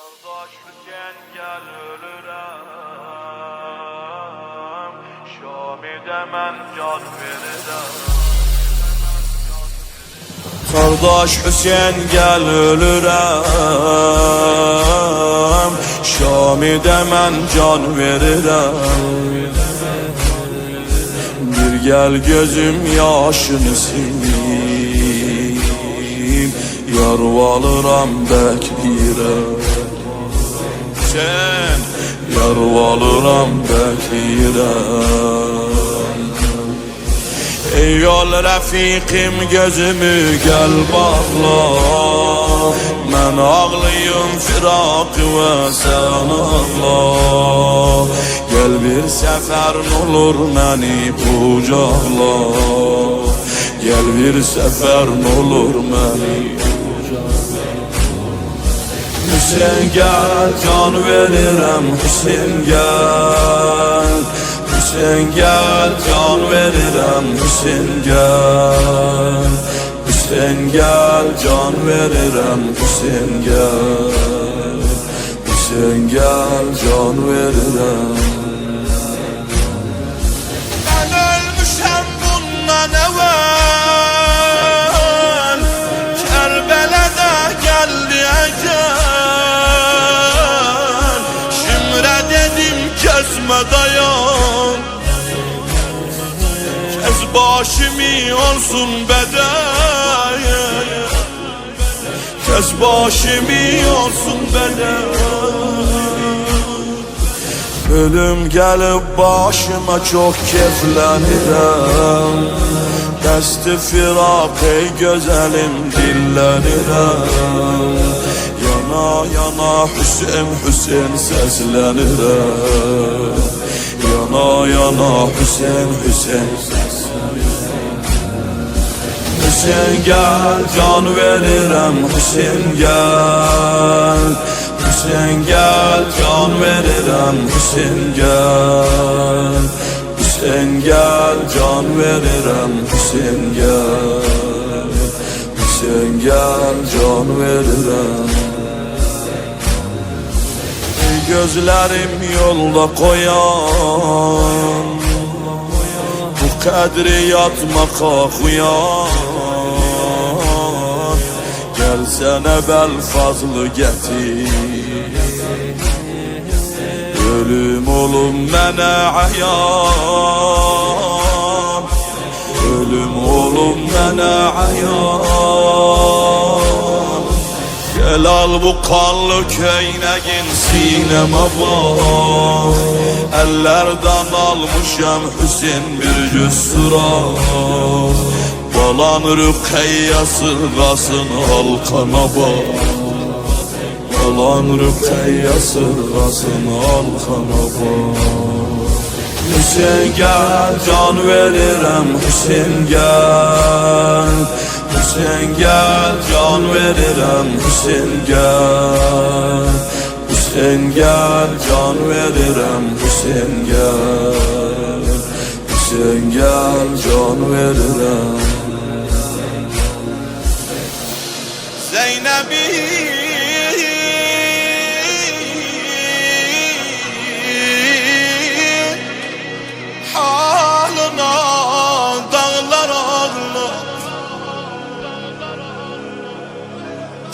Kardeş Hüseyin gel ölürəm, Şami'de mən can verirəm. Kardeş Hüseyin gel ölürəm, Şami'de mən can verirəm. Bir gel gözüm yaşını sileyim, yarvalıram bekleyirəm. Sen yarvalıram bekleyirəm. Ey yol rəfiqim gözümü gel bağla, mən ağlayım firaq və sən ağla. Gel bir səfər n'olur məni qucaqla, gel bir səfər n'olur məni qucaqla. Hüseyin gel can verirəm, Hüseyin gel, Hüseyin gel can verirəm, Hüseyin gel, Hüseyin gel can verirəm, Hüseyin gel, Hüseyin gel can verirəm. Ben ölmüşəm bundan evvel, Kerbela'da geldi ecel. Şimre dedim kesme dayan, kes başımı olsun bedel, kes başımı olsun bedel. Ölüm gelip başıma çok keflenirəm, Dəsti firaq ey gözəlim dillənirəm. Yana yana Hüseyin Hüseyin səslənirəm, yana yana Hüseyin Hüseyin səslənirəm. Hüseyin gel can verirəm, Hüseyin gel, Hüseyin gel can verirəm, Hüseyin gel, Hüseyin gel can verirəm, Hüseyin gel, Hüseyin gel can verirəm. Ey gözlerim yolda koyan, bu kadri yatmaka xuyan. Gelsene bel fazlı getir, ölüm olum mənə ayan, ölüm olum mənə ayan. Gel al bu kanlı köynəgin sinema bak, ellerden almışam Hüseyin bir cüz sıra. Balan Rüqeyya sırgasın halkana bak, Balan Rüqeyya sırgasın halkana bak. Hüseyin gel can verirəm, Hüseyin gel, Hüseyin gel can verirəm, Hüseyin gel, Hüseyin gel can verirəm, Hüseyin gel, Hüseyin gel can verirəm. Zeynep'i halına dağlar ağlar,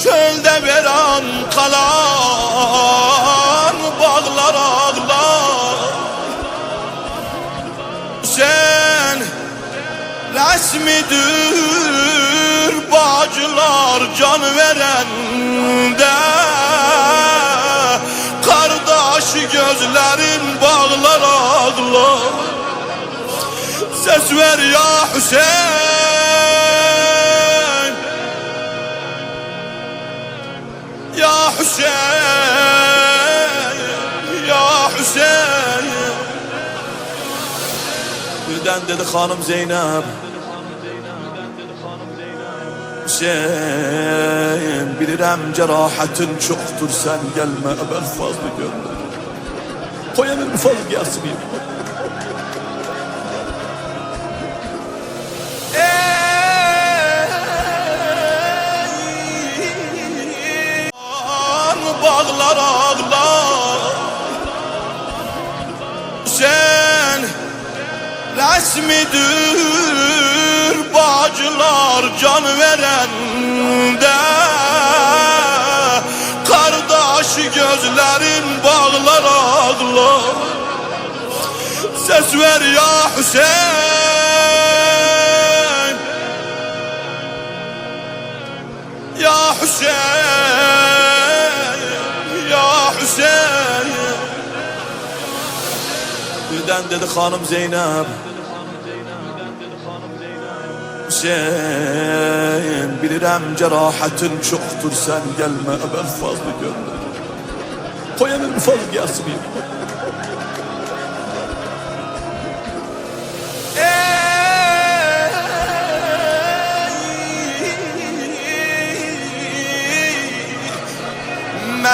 çölde veran kalan bağlar ağlar. Sen resmidir bacılar can verende, kardeş gözlerin bağlar ağlar. Ses ver ya Hüseyin, ya Hüseyin, ya Hüseyin. Birden dedi hanım Zeynep, Hüseyin bilirəm cerahatin çoktur, sen gelme evvel fazla görme. Koyanın bir fazla gelsin bir. Bağlar bağlar ağlar. Sen resmidir bacılar can verende. Kardeş gözlerin bağlar ağlar. Ses ver ya Hüseyin, ya Hüseyin, ya Hüseyin. Birden dedi hanım Zeynep, Hüseyin bilirəm cerahatin çoktur, sen gelme evvel fazla gönder. Koyanın fazla gelsin.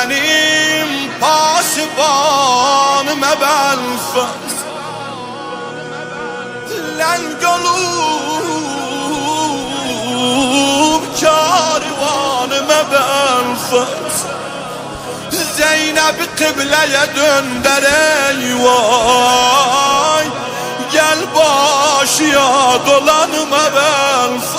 Benim pasibanım ebelfez, leng olup karivanım ebelfez. Zeynep'i kıbleye dönder eyvay, gel başıya dolanım ebelfez.